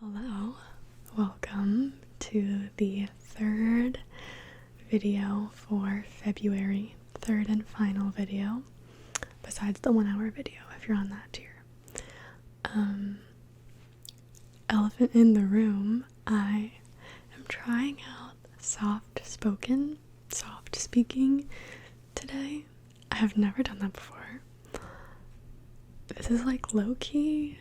Hello, welcome to the third video for February, third and final video, besides the 1 hour video if you're on that tier. Elephant in the room, I am trying out soft speaking today. I have never done that before. This is like low-key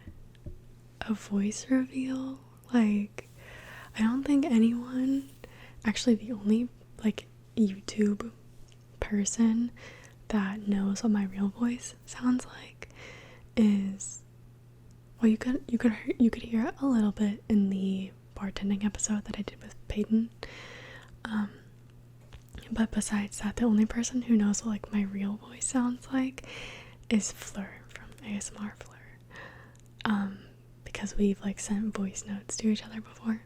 a voice reveal. Like, I don't think anyone, actually the only like YouTube person that knows what my real voice sounds like is, well, you could hear it a little bit in the bartending episode that I did with Peyton, but besides that, the only person who knows what like my real voice sounds like is Fleur from ASMR Fleur, because we've like sent voice notes to each other before.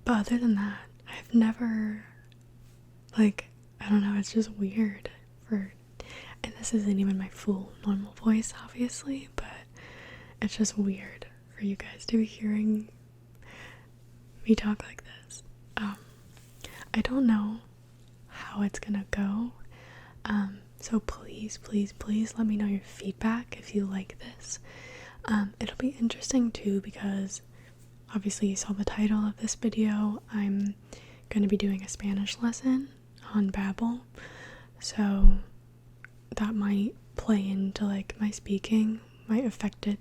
But other than that, I've never, like, I don't know, it's just weird and this isn't even my full normal voice, obviously, but it's just weird for you guys to be hearing me talk like this. I don't know how it's gonna go, so please let me know your feedback if you like this. It'll be interesting too because obviously you saw the title of this video. I'm going to be doing a Spanish lesson on Babel, so that might play into like my speaking, might affect it,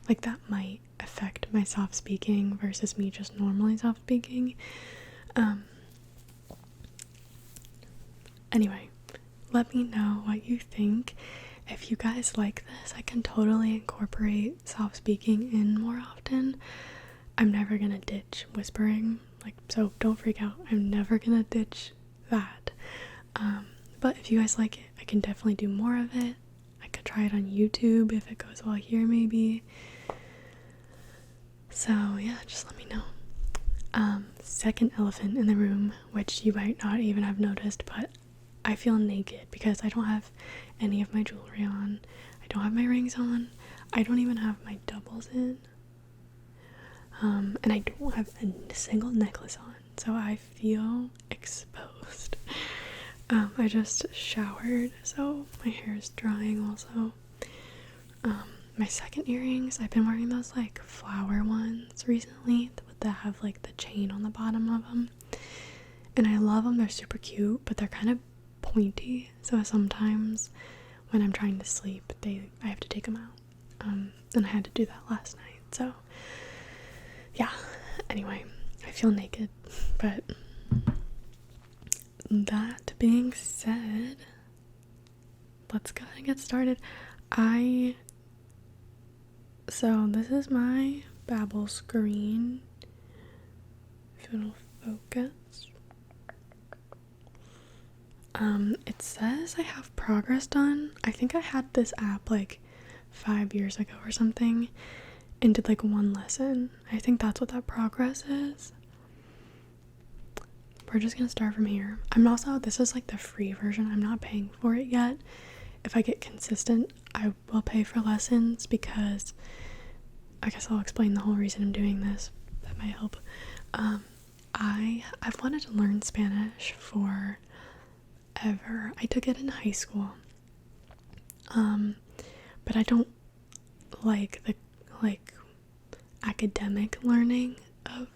like that might affect my soft speaking versus me just normally soft speaking. Anyway, let me know what you think. If you guys like this, I can totally incorporate soft speaking in more often. I'm never gonna ditch whispering, like, so don't freak out. I'm never gonna ditch that. But if you guys like it, I can definitely do more of it. I could try it on YouTube if it goes well here, maybe. So yeah, just let me know. Second elephant in the room, which you might not even have noticed, but I feel naked because I don't have any of my jewelry on. I don't have my rings on. I don't even have my doubles in. And I don't have a single necklace on, so I feel exposed. I just showered, so my hair is drying also. My second earrings, I've been wearing those like flower ones recently that have like the chain on the bottom of them, and I love them. They're super cute, but they're kind of pointy, so sometimes when I'm trying to sleep I have to take them out, and I had to do that last night, so yeah. Anyway, I feel naked, but that being said, let's go ahead and get started. So this is my Babel screen, if it'll focus. It says I have progress done. I think I had this app like 5 years ago or something and did like one lesson. I think that's what that progress is. We're just gonna start from here. This is like the free version. I'm not paying for it yet. If I get consistent, I will pay for lessons because I guess I'll explain the whole reason I'm doing this. That might help. I've wanted to learn Spanish forever. I took it in high school, but I don't like the academic learning of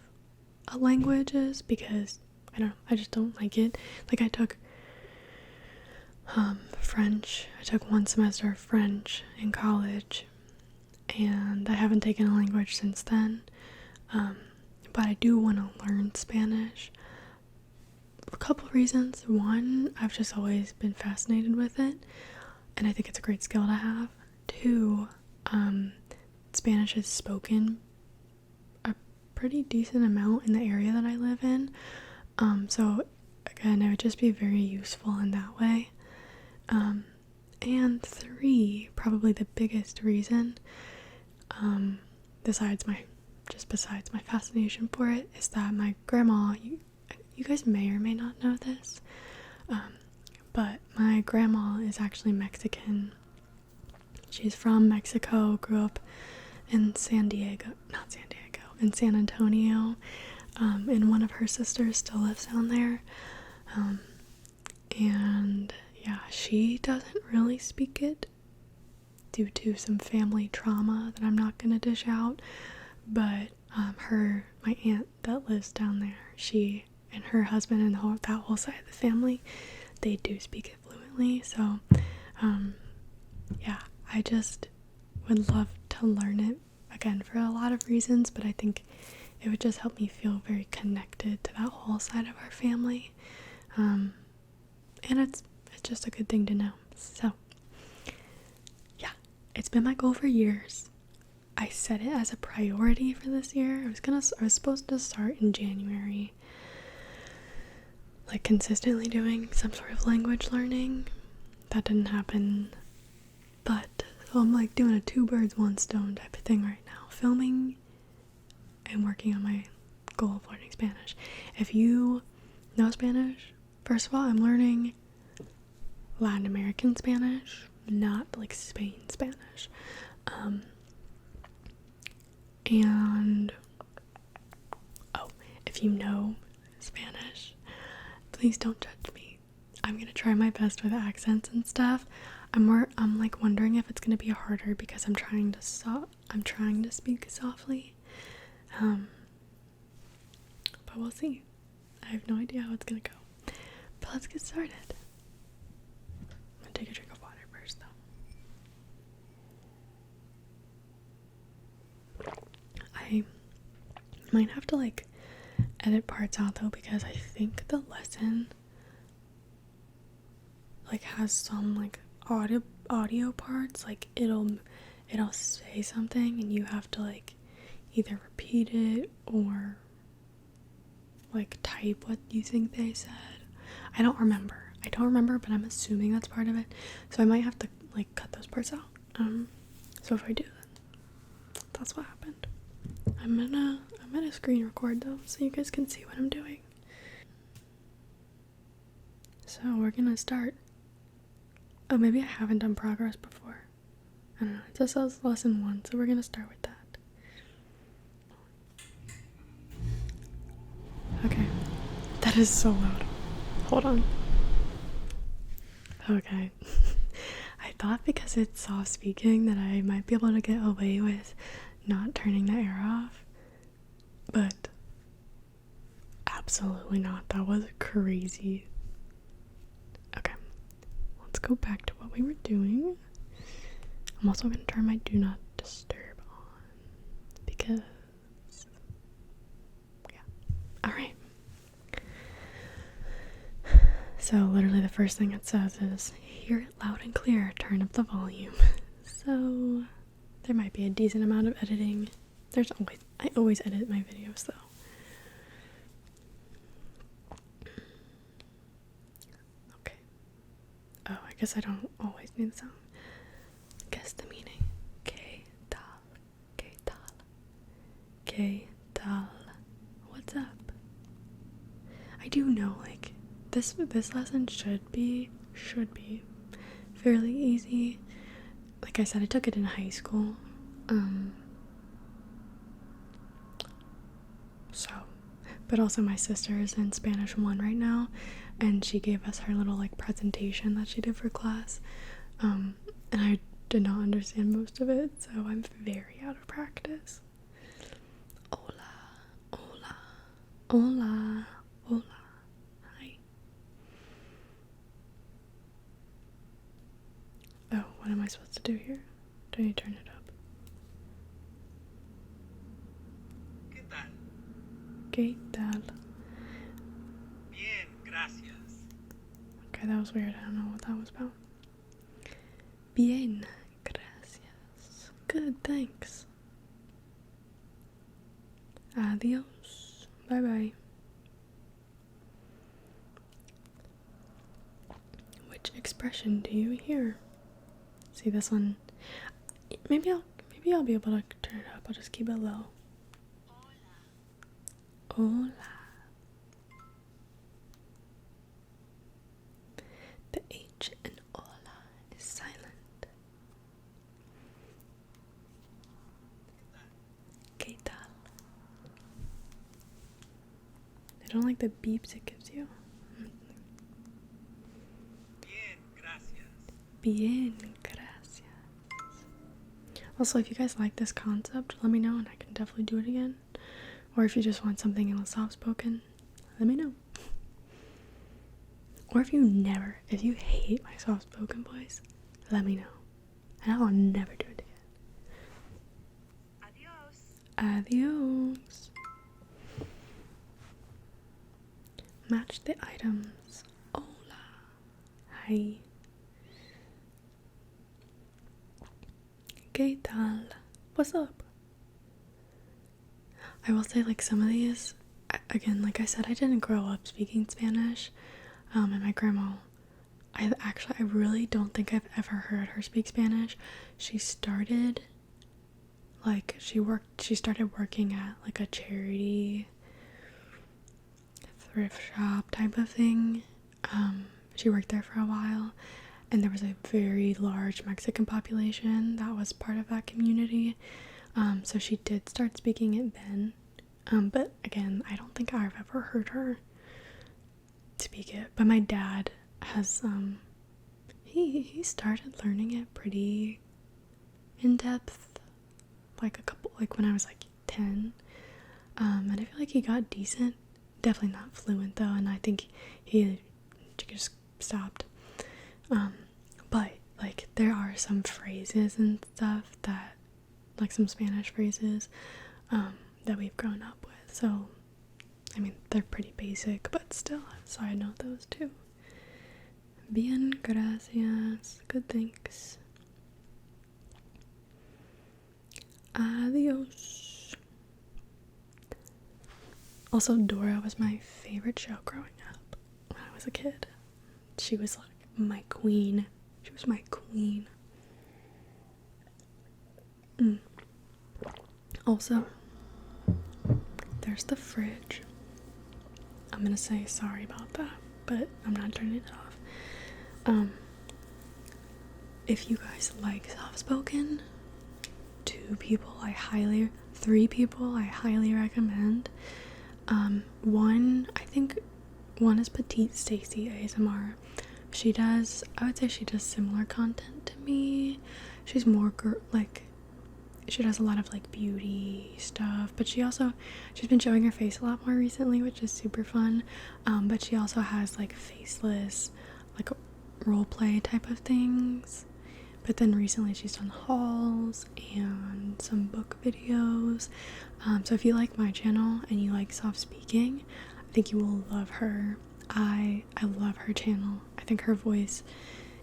languages because I don't know, I just don't like it. Like, I took French. I took 1 semester of French in college, and I haven't taken a language since then. But I do want to learn Spanish. A couple reasons. One, I've just always been fascinated with it, and I think it's a great skill to have. Two, Spanish is spoken a pretty decent amount in the area that I live in, so again, it would just be very useful in that way. And three, probably the biggest reason, besides my fascination for it, is that my grandma, you guys may or may not know this, but my grandma is actually Mexican. She's from Mexico, grew up in in San Antonio, and one of her sisters still lives down there. And yeah, she doesn't really speak it due to some family trauma that I'm not gonna dish out, but my aunt that lives down there, she and her husband and that whole side of the family, they do speak it fluently. So yeah, I just would love to learn it again for a lot of reasons, but I think it would just help me feel very connected to that whole side of our family. And it's just a good thing to know. So yeah, it's been my goal for years. I set it as a priority for this year. I was supposed to start in January, like consistently doing some sort of language learning. That didn't happen, but so I'm like doing a 2 birds 1 stone type of thing right now, filming and working on my goal of learning Spanish. If you know Spanish, first of all, I'm learning Latin American Spanish, not like Spain Spanish. And if you know Spanish, please don't judge me. I'm gonna try my best with accents and stuff. I'm like wondering if it's gonna be harder because I'm trying to speak softly. But we'll see. I have no idea how it's gonna go. But let's get started. I'm gonna take a drink of water first though. I might have to like edit parts out though, because I think the lesson like has some like audio parts, like it'll say something and you have to like either repeat it or like type what you think they said. I don't remember, but I'm assuming that's part of it, so I might have to like cut those parts out. So if I do, then that's what happened. I'm gonna screen record though, so you guys can see what I'm doing. So we're gonna start. Oh, maybe I haven't done progress before. I don't know. It just says lesson 1, so we're gonna start with that. Okay. That is so loud. Hold on. Okay. I thought because it's soft speaking that I might be able to get away with not turning the air off, but absolutely not. That was crazy. Okay, let's go back to what we were doing. I'm also going to turn my do not disturb on because yeah. Alright, so literally the first thing it says is hear it loud and clear, turn up the volume. So there might be a decent amount of editing. I always edit my videos though. Okay. Oh, I guess I don't always need the sound. Guess the meaning. ¿Qué tal? ¿Qué tal? ¿Qué tal? What's up? I do know, like, this lesson should be fairly easy. Like I said, I took it in high school. But also my sister is in Spanish 1 right now, and she gave us her little like presentation that she did for class, and I did not understand most of it, so I'm very out of practice. Hola, hola, hola, hola, hi. Oh, what am I supposed to do here? Do I need to turn it up? ¿Qué tal? Bien, gracias. Okay, that was weird. I don't know what that was about. Bien, gracias. Good, thanks. Adios. Bye bye. Which expression do you hear? See this one? Maybe I'll be able to turn it up. I'll just keep it low. Hola. The H in hola is silent. don't like the beeps it gives you. Bien, gracias. Bien, gracias. Also, if you guys like this concept, let me know and I can definitely do it again. Or if you just want something in a soft spoken, let me know. Or if you hate my soft spoken voice, let me know. And I will never do it again. Adios. Adios. Match the items. Hola. Hi. ¿Qué tal? What's up? I will say, like, some of these, again, like I said, I didn't grow up speaking Spanish. And my grandma, I really don't think I've ever heard her speak Spanish. She started working at like a charity thrift shop type of thing. She worked there for a while, and there was a very large Mexican population that was part of that community. So she did start speaking it then. But again, I don't think I've ever heard her speak it. But my dad has he started learning it pretty in depth, like when I was like 10. And I feel like he got decent, definitely not fluent though, and I think he just stopped. But like there are some phrases and stuff that, like some Spanish phrases that we've grown up with, so I mean they're pretty basic, but still, so I know those too. Bien, gracias. Good, thanks. Adios. Also, Dora was my favorite show growing up when I was a kid. She was like my queen. She was my queen. Also, there's the fridge. I'm gonna say sorry about that, but I'm not turning it off. If you guys like soft-spoken, 3 people I highly recommend. One is Petite Stacy ASMR. I would say she does similar content to me. She's more she does a lot of like beauty stuff, but she's been showing her face a lot more recently, which is super fun. But she also has like faceless, like role play type of things. But then recently she's done hauls and some book videos. So if you like my channel and you like soft speaking, I think you will love her. I love her channel. I think her voice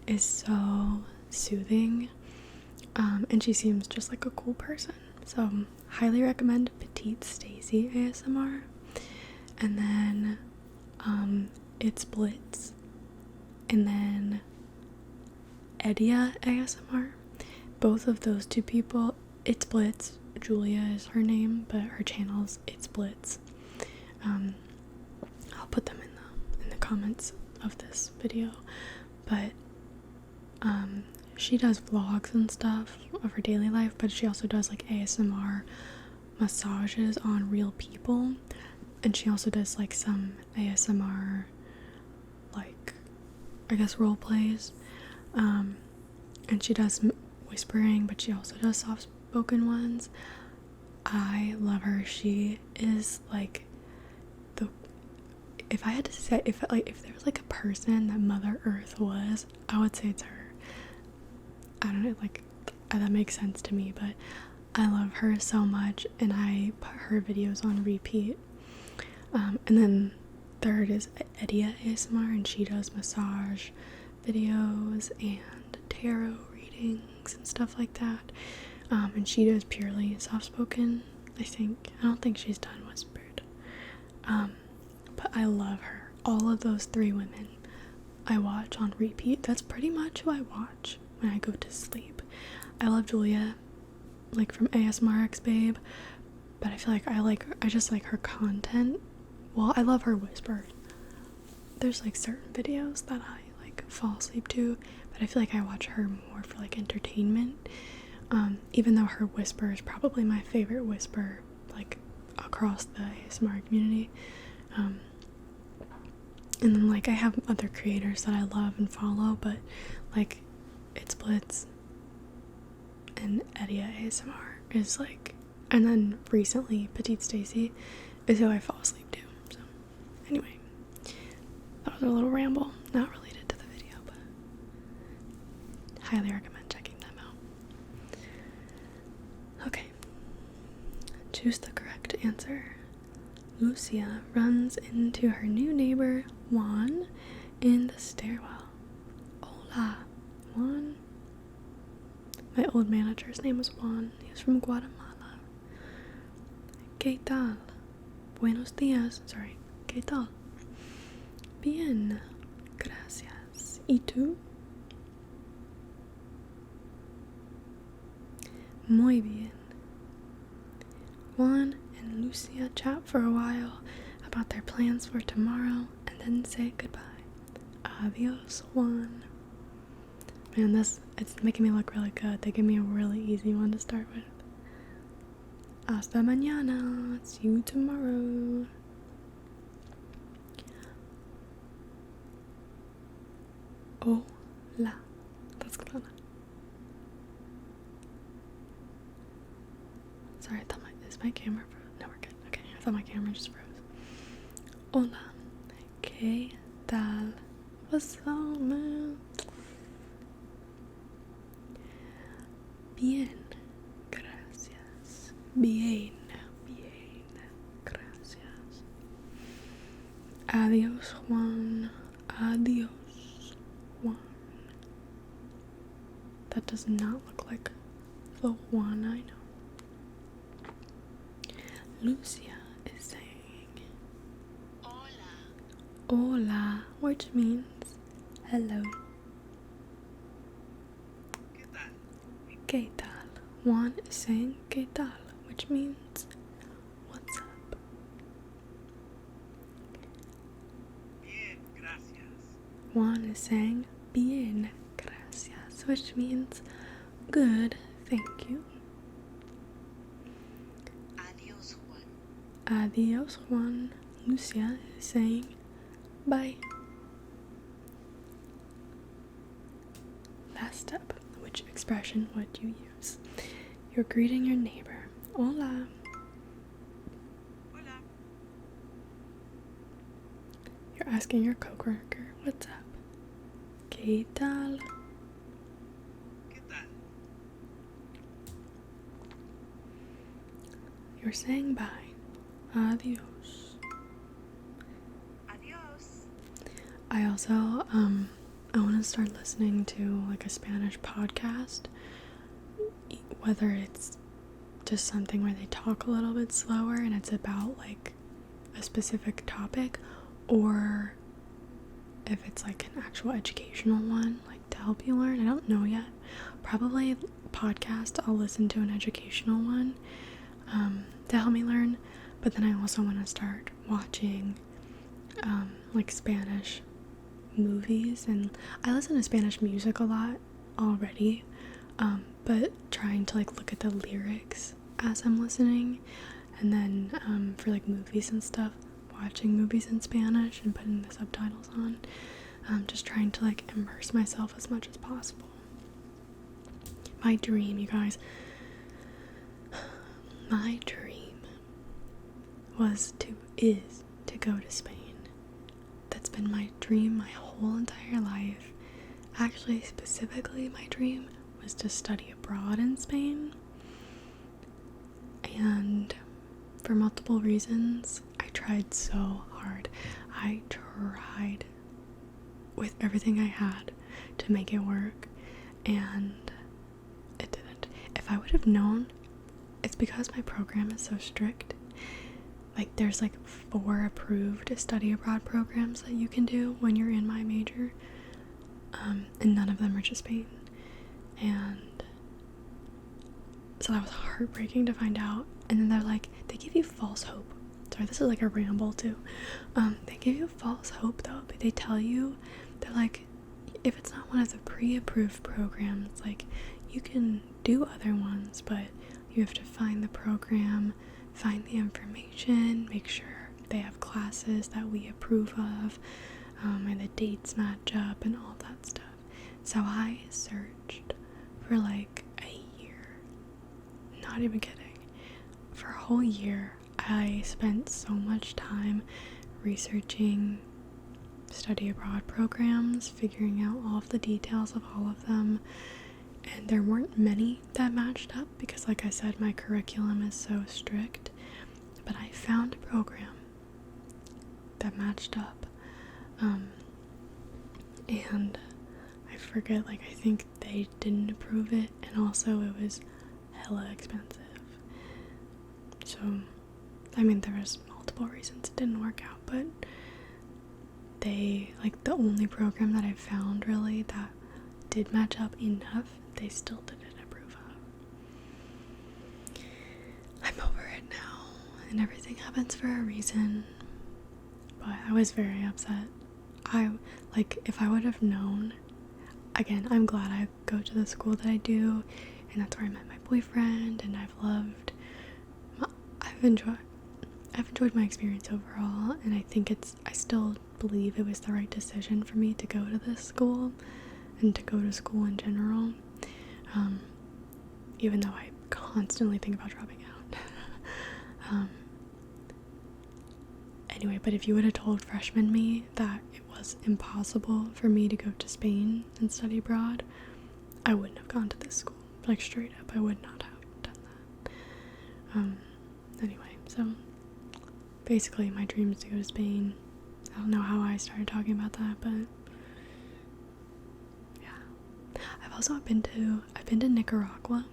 is so soothing. And she seems just like a cool person. So highly recommend Petite Stacy ASMR. And then It's Blitz. And then Edia ASMR. Both of those 2 people, It's Blitz, Julia is her name, but her channel's It's Blitz. I'll put them in the comments of this video. But she does vlogs and stuff of her daily life, but she also does like ASMR massages on real people, and she also does like some ASMR, like I guess role plays. And she does whispering, but she also does soft spoken ones. I love her. She is like if I had to say, if there was like a person that Mother Earth was, I would say it's her. I don't know, like that makes sense to me, but I love her so much, and I put her videos on repeat. And then third is Edia ASMR, and she does massage videos and tarot readings and stuff like that. And she does purely soft spoken, I don't think she's done whispered. But I love her. All of those 3 women I watch on repeat. That's pretty much who I watch when I go to sleep. I love Julia, like from ASMR X Babe, but I feel like I just like her content. Well, I love her whisper. There's like certain videos that I like fall asleep to, but I feel like I watch her more for like entertainment. Even though her whisper is probably my favorite whisper, like across the ASMR community. And then like I have other creators that I love and follow, but like It Splits and Edia ASMR is like, and then recently Petite Stacy is who I fall asleep to. So anyway, that was a little ramble, not related to the video, but highly recommend checking them out. Okay, choose the correct answer. Lucia runs into her new neighbor Juan in the stairwell. Hola, Juan. My old manager's name was Juan. He was from Guatemala. ¿Qué tal? Buenos días. Sorry. ¿Qué tal? Bien. Gracias. ¿Y tú? Muy bien. Juan and Lucia chat for a while about their plans for tomorrow and then say goodbye. Adios, Juan. Man, it's making me look really good. They give me a really easy one to start with. Hasta mañana. See you tomorrow. Hola. That's good. Sorry, I thought my camera froze? No, we're good. Okay, I thought my camera just froze. Hola. ¿Qué tal? What's up, man? Bien. Gracias. Bien. Gracias. Adios, Juan. Adios, Juan. That does not look like the Juan I know. Lucia is saying hola, which means hello. ¿Qué tal? ¿Qué tal? Juan is saying ¿qué tal?, which means what's up. Bien, gracias. Juan is saying bien, gracias, which means good, thank you. Adiós, Juan. Adios, Juan. Lucia is saying bye. Last step. Which expression would you use? You're greeting your neighbor. Hola. Hola. You're asking your coworker, what's up? ¿Qué tal? ¿Qué tal? You're saying bye. Adios. Adiós. I also, I want to start listening to like a Spanish podcast, whether it's just something where they talk a little bit slower and it's about like a specific topic, or if it's like an actual educational one, like to help you learn. I don't know yet. Probably podcast, I'll listen to an educational one to help me learn, but then I also want to start watching like Spanish movies, and I listen to Spanish music a lot already, but trying to like look at the lyrics as I'm listening, and then for like movies and stuff, watching movies in Spanish and putting the subtitles on, just trying to like immerse myself as much as possible. My dream, you guys, my dream is to go to Spain. That's been my dream my whole entire life. Actually, specifically, my dream was to study abroad in Spain. And for multiple reasons, I tried so hard. I tried with everything I had to make it work, and it didn't. If I would have known, it's because my program is so strict. Like, there's like 4 approved study abroad programs that you can do when you're in my major, and none of them are to Spain. And so that was heartbreaking to find out. And then they're like, they give you false hope. Sorry, this is like a ramble too. They give you false hope though. But they tell you, they're like, if it's not one of the pre-approved programs, like, you can do other ones, but you have to find the program, find the information, make sure they have classes that we approve of, and the dates match up and all that stuff. So I searched for like a year. Not even kidding. For a whole year, I spent so much time researching study abroad programs, figuring out all of the details of all of them, and there weren't many that matched up because, like I said, my curriculum is so strict. But I found a program that matched up, and I forget, like, I think they didn't approve it, and also it was hella expensive. So, I mean, there was multiple reasons it didn't work out, but they, like, the only program that I found really that did match up enough, they still didn't approve of. I'm over it now, and everything happens for a reason, but I was very upset. If I would have known, again, I'm glad I go to the school that I do, and that's where I met my boyfriend, and I've enjoyed my experience overall, and I still believe it was the right decision for me to go to this school, and to go to school in general, even though I constantly think about dropping out. Anyway, but if you would have told freshman me that it was impossible for me to go to Spain and study abroad, I wouldn't have gone to this school. Like, straight up, I would not have done that. Anyway, so basically my dream is to go to Spain. I don't know how I started talking about that, but yeah. I've been to Nicaragua.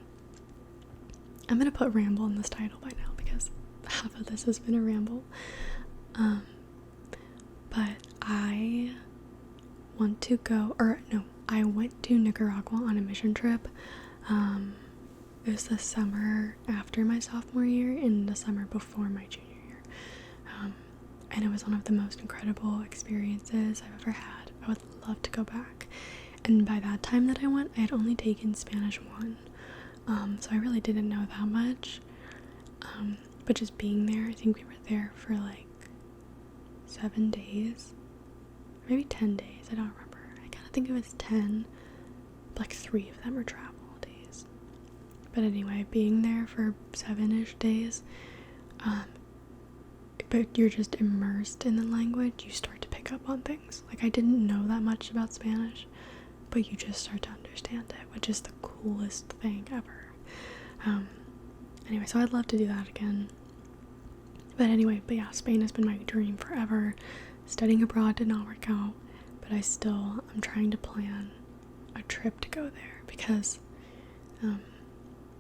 I'm gonna put ramble in this title by now because half of this has been a ramble. But I want to go, I went to Nicaragua on a mission trip. It was the summer after my sophomore year and the summer before my junior year. And it was one of the most incredible experiences I've ever had. I would love to go back. And by that time that I went, I had only taken Spanish 1. So I really didn't know that much. But just being there, I think we were there for like 7 days, maybe 10 days, I don't remember. I kind of think it was 10, but like 3 of them were travel days. But anyway, being there for 7-ish days, but you're just immersed in the language, you start to pick up on things. Like, I didn't know that much about Spanish, but you just start to understand it, which is the coolest thing ever. Anyway, so I'd love to do that again. But yeah, Spain has been my dream forever. Studying abroad did not work out, but I'm trying to plan a trip to go there because,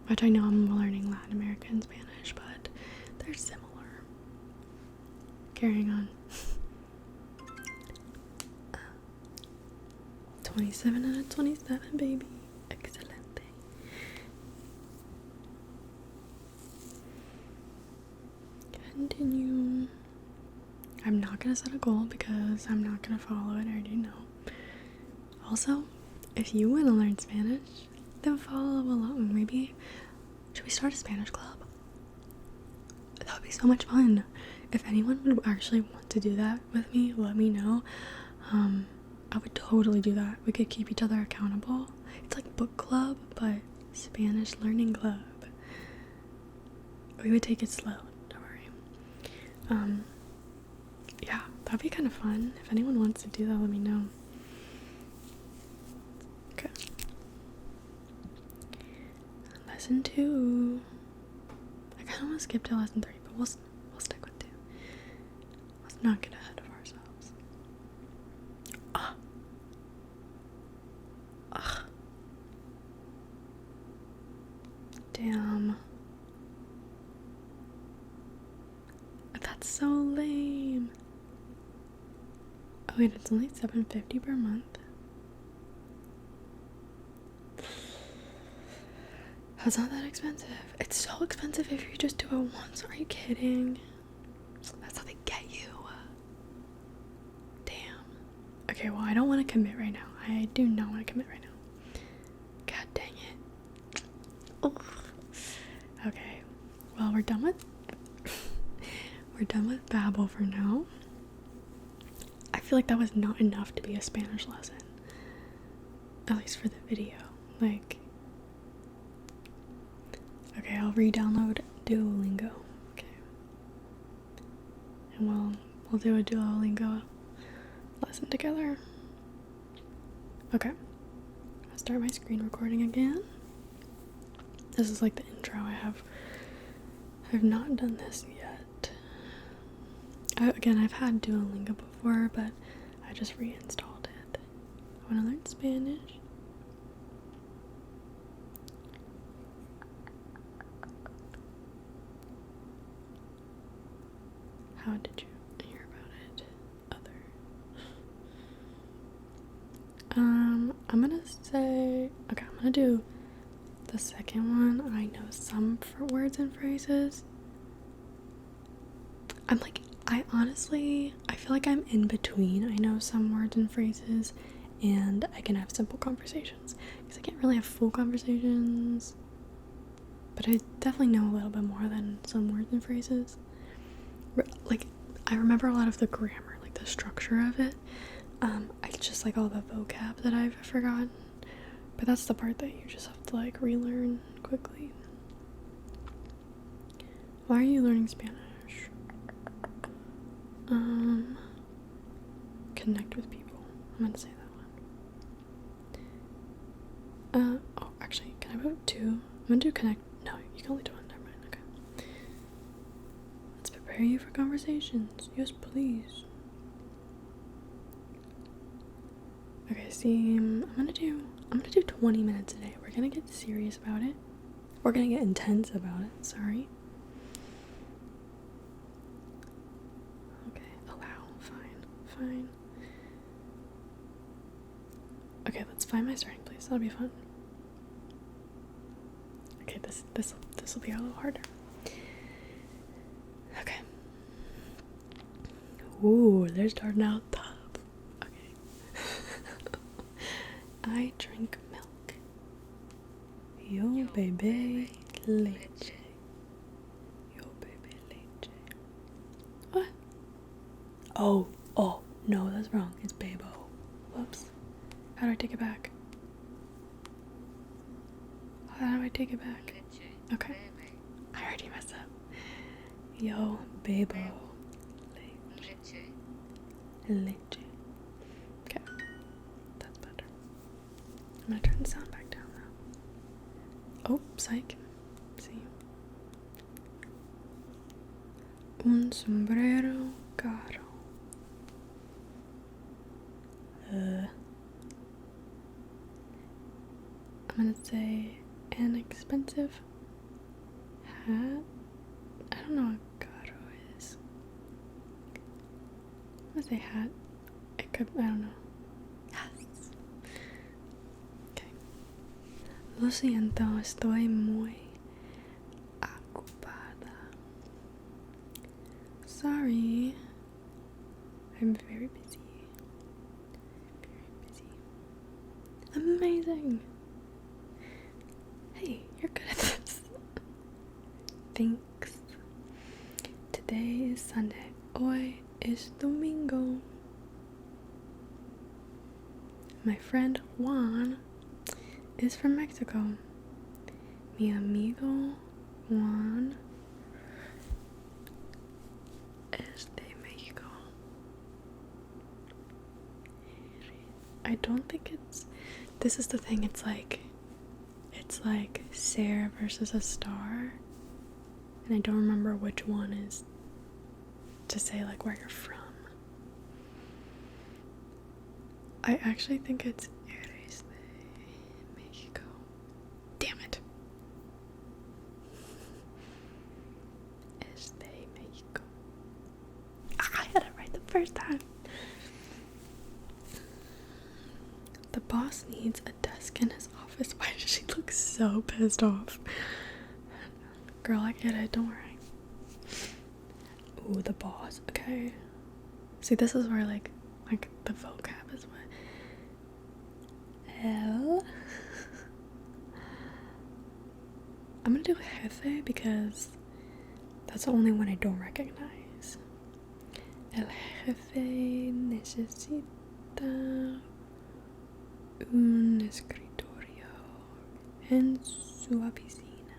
which I know I'm learning Latin American Spanish, but they're similar. Carrying on. 27 out of 27, baby. Excelente. Continue. I'm not gonna set a goal because I'm not gonna follow it, I already know. Also, if you want to learn Spanish, then follow along. Maybe should we start a Spanish club? That would be so much fun. If anyone would actually want to do that with me, let me know. I would totally do that. We could keep each other accountable. It's like book club, but Spanish learning club. We would take it slow, don't worry. Yeah, that'd be kind of fun. If anyone wants to do that, let me know. Okay. Lesson 2. I kind of want to skip to lesson 3, but we'll stick with 2. Let's not get ahead of ourselves. Damn. That's so lame. Oh wait, it's only $7.50 per month. That's not that expensive. It's so expensive if you just do it once. Are you kidding? That's how they get you. Damn. Okay, well, I don't want to commit right now. I do not want to commit right now. God dang it. Oof. Okay. Well, we're done with Babel for now. feel like that was not enough to be a Spanish lesson. At least for the video. Like, okay, I'll re-download Duolingo. Okay. And we'll do a Duolingo lesson together. Okay. I'll start my screen recording again. This is like the intro. I've not done this yet. Again, I've had Duolingo before, but I just reinstalled it. I want to learn Spanish. How did you hear about it? I'm gonna say, okay, I'm gonna do the second one. I know some words and phrases. I feel like I'm in between. I know some words and phrases, and I can have simple conversations. Because I can't really have full conversations, but I definitely know a little bit more than some words and phrases. Like, I remember a lot of the grammar, like the structure of it. It's just like all the vocab that I've forgotten. But that's the part that you just have to like relearn quickly. Why are you learning Spanish? Connect with people. I'm gonna say that one. Oh, actually, can I vote 2? I'm gonna do connect. No, you can only do 1. Never mind. Okay. Let's prepare you for conversations. Yes, please. Okay, see, I'm gonna do 20 minutes a day. We're gonna get serious about it. We're gonna get intense about it. Sorry. Okay, allow. Fine. Okay, let's find my starting place. That'll be fun. Okay, this will be a little harder. Okay. Ooh, they're starting out tough. Okay. I drink milk. Yo bebe leche. Yo bebe leche. What? Oh, no, that's wrong. It's bebo. Whoops. How do I take it back? How do I take it back? Okay. I already messed up. Yo bebo leche. Okay. That's better. I'm gonna turn the sound back down now. Oh, psych. See. Un sombrero caro. I'm gonna say an expensive hat. I don't know what caro is. I'm gonna say hat. It could, I don't know. Yes. Okay. Lo siento, estoy muy ocupada. Sorry. I'm very busy. Amazing. Hey, you're good at this. Thanks. Today is Sunday. Hoy es Domingo. My friend Juan is from Mexico. Mi amigo Juan es de Mexico. I don't think this is the thing, it's like Sarah versus a star, and I don't remember which one is to say like where you're from. I actually think it's Eres de Mexico. Damn it. Es de Mexico. I had it right the first time. The boss needs a desk in his office. Why does she look so pissed off? Girl, I get it. Don't worry. Ooh, the boss. Okay. See, this is where like the vocab is what. Hell. I'm gonna do jefe because that's the only one I don't recognize. El jefe necesita un escritorio en su oficina.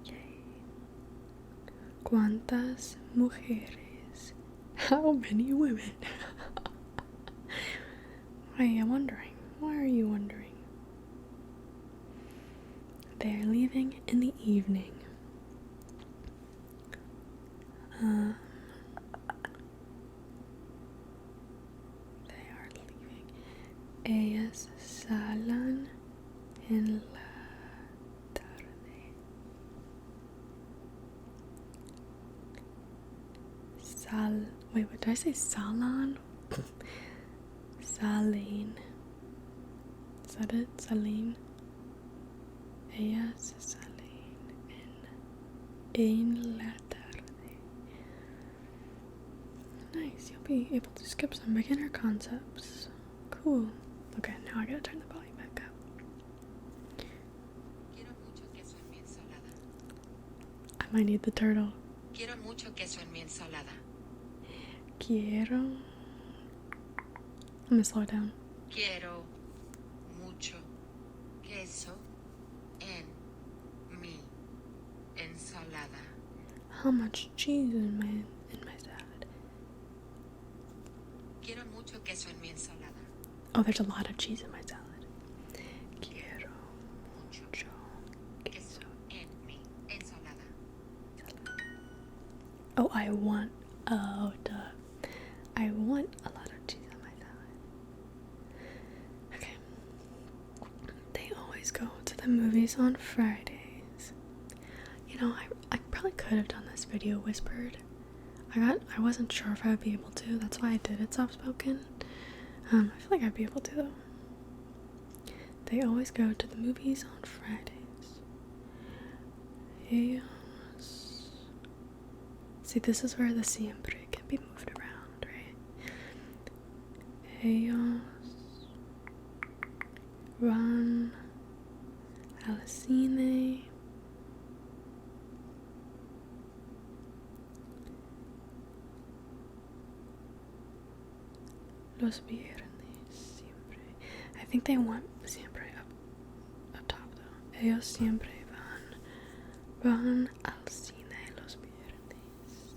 Yay. ¿Cuántas mujeres? How many women? I am wondering. Why are you wondering? They are leaving in the evening. They are leaving. Ellas salen en la tarde. Wait, what did I say? Salon? Salen. Is that it? Salen. Ellas salen en la tarde. Nice, you'll be able to skip some beginner concepts. Cool. Okay, now I gotta turn the volume back up. Quiero mucho queso en mi ensalada. I might need the turtle. Quiero mucho queso en mi ensalada. Quiero. I'm gonna slow it down. Quiero mucho queso en mi ensalada. How much cheese in my salad? Quiero mucho queso en mi ensalada. Oh, there's a lot of cheese in my salad. Quiero Mucho mucho queso en mi ensalada. Oh, I want. Oh, duh. I want a lot of cheese on my salad. Okay. They always go to the movies on Fridays. You know, I probably could have done this video whispered. I wasn't sure if I would be able to. That's why I did it soft spoken. I feel like I'd be able to though. They always go to the movies on Fridays. Ellos. See, this is where the siempre can be moved around, right? Ellos van al cine los viernes siempre. I think they want siempre up top though. Ellos siempre van al cine los viernes.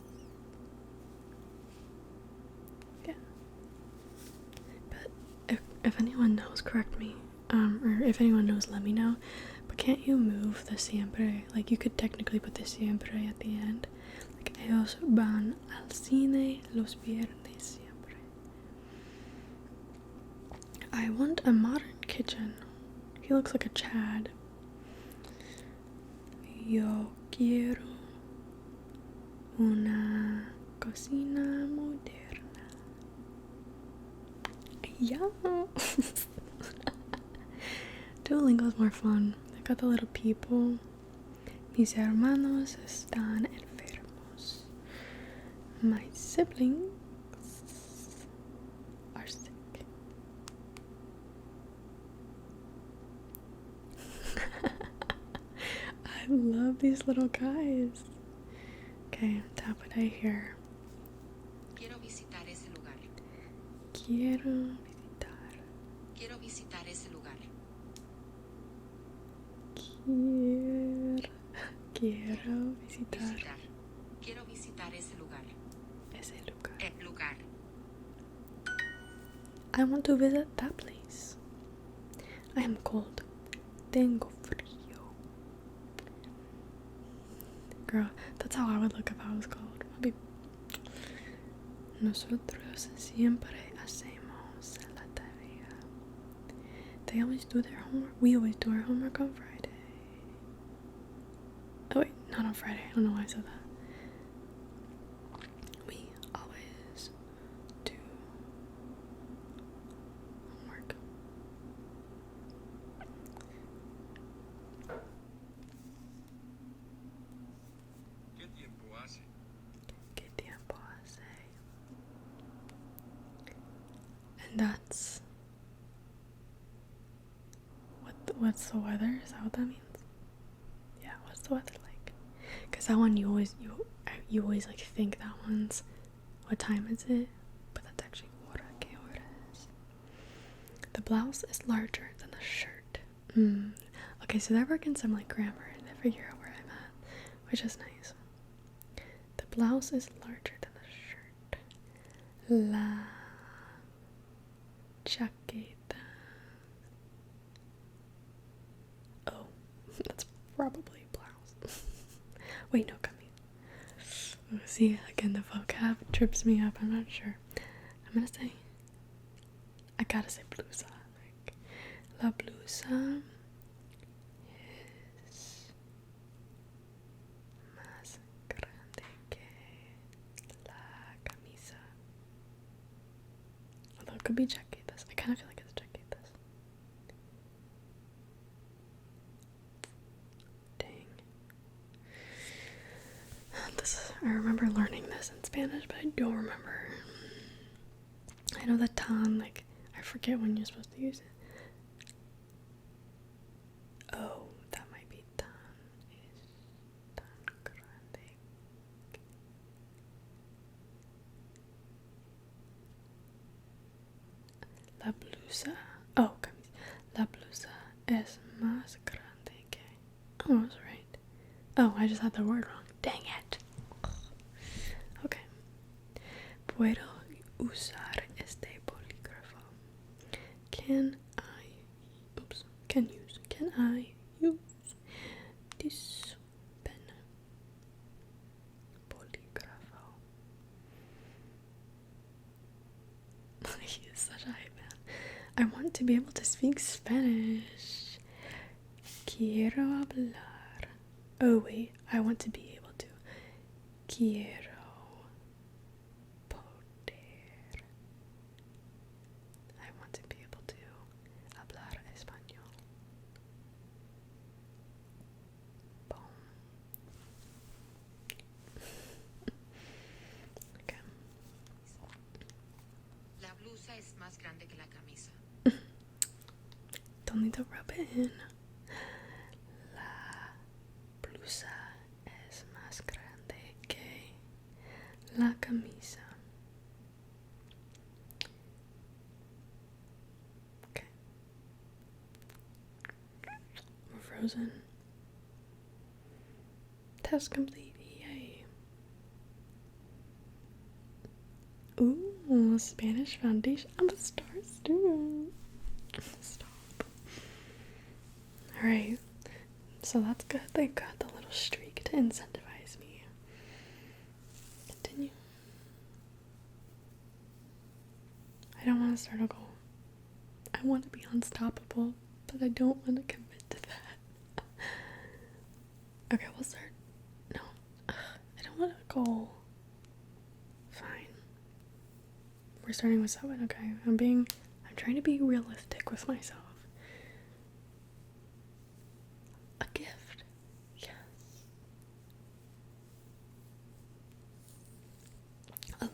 Yeah. But if anyone knows, correct me. Or if anyone knows, let me know. But can't you move the siempre? Like, you could technically put the siempre at the end. Like, ellos van al cine los viernes siempre. I want a modern kitchen. He looks like a Chad. Yo quiero una cocina moderna. Yeah. Duolingo is more fun. They got the little people. Mis hermanos están enfermos. My siblings are sick. I love these little guys. Okay, tap what I hear. Quiero visitar ese lugar. Quiero visitar. Quiero visitar ese lugar. Quiero visitar Quiero visitar ese lugar. ese lugar. El lugar. I want to visit that place. I am cold. Tengo frío. Girl, that's how I would look if I was cold. I'd be... Nosotros siempre hacemos la tarea. They always do their homework. We always do our homework on Friday. Oh wait, not on Friday. I don't know why I said that. We always do homework. ¿Qué tiempo hace? ¿Qué tiempo hace? And that's what's the weather? Is that what that means? Yeah, what's the weather like? Because that one I you always like think that one's what time is it, but that's actually hora que hora es. The blouse is larger than the shirt. Okay, so they're working some like grammar and they figure out where I'm at, which is nice. The blouse is larger than the shirt. La chaqueta. Oh, that's probably blouse. Wait, no, come here. See, again, the vocab trips me up. I'm not sure. I'm gonna say, I gotta say blusa. Like, la blusa es más grande que la camisa. Although it could be chaquetas. I kind of feel like it's chaquetas. Dang. I remember learning this in Spanish, but I don't remember. I know that tan, like, I forget when you're supposed to use it. Oh, that might be tan es tan grande. La blusa. Oh, camisa. La blusa es más grande que. Oh, I was right. Oh, I just had the word wrong. Dang it. Okay. Puedo usar este bolígrafo. Can I use this pen? Bolígrafo. He is such a hype man. I want to be able to speak Spanish. Quiero hablar. Oh wait, I want to be able to. Quiero poder. I want to be able to hablar español. Boom. Okay. La blusa es más grande que la camisa. Don't need to rub it in. La blusa es más grande que la camisa. Okay. We're frozen. Test complete. Yay. Ooh, Spanish foundation. I'm a star student. Stop. Alright. So that's good. They got the little streak to incentivize me. Continue. I don't want to start a goal. I want to be unstoppable, but I don't want to commit to that. Okay, we'll start. No. I don't want a goal. Fine. We're starting with 7, okay? I'm trying to be realistic with myself. A gift. Yes.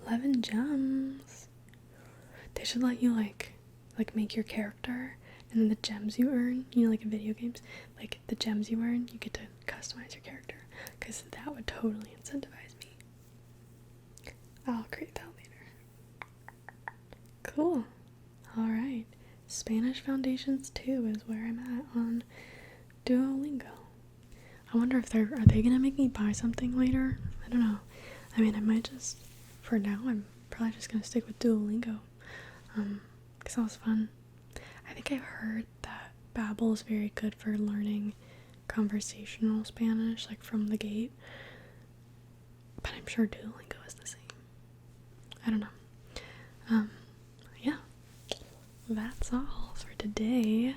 11 gems. They should let you like make your character, and then the gems you earn, you know, like in video games, like the gems you earn, you get to customize your character, because that would totally incentivize me. I'll create that later. Cool. Alright. Spanish Foundations 2 is where I'm at on Duolingo. I wonder if are they gonna make me buy something later? I don't know. I mean, I might just, for now, I'm probably just gonna stick with Duolingo. Because that was fun. I think I've heard that Babel is very good for learning conversational Spanish, like from the gate. But I'm sure Duolingo is the same. I don't know. Yeah. That's all for today.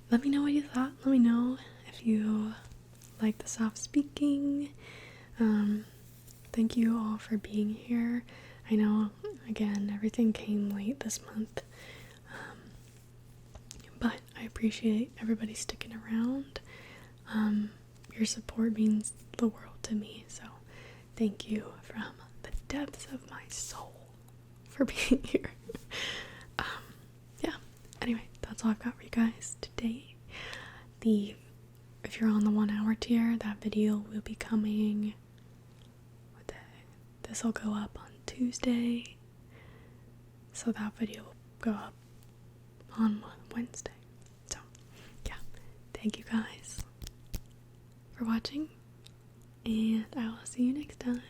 Let me know what you thought. Let me know if you like the soft speaking. Thank you all for being here. I know, again, everything came late this month. But I appreciate everybody sticking around. Your support means the world to me. So thank you from the depths of my soul for being here. Yeah. Anyway, that's all I've got for you guys today. If you're on the 1 hour tier, that video will be coming. What day? this will go up on Tuesday, so that video will go up on Wednesday. So yeah, thank you guys for watching, and I will see you next time.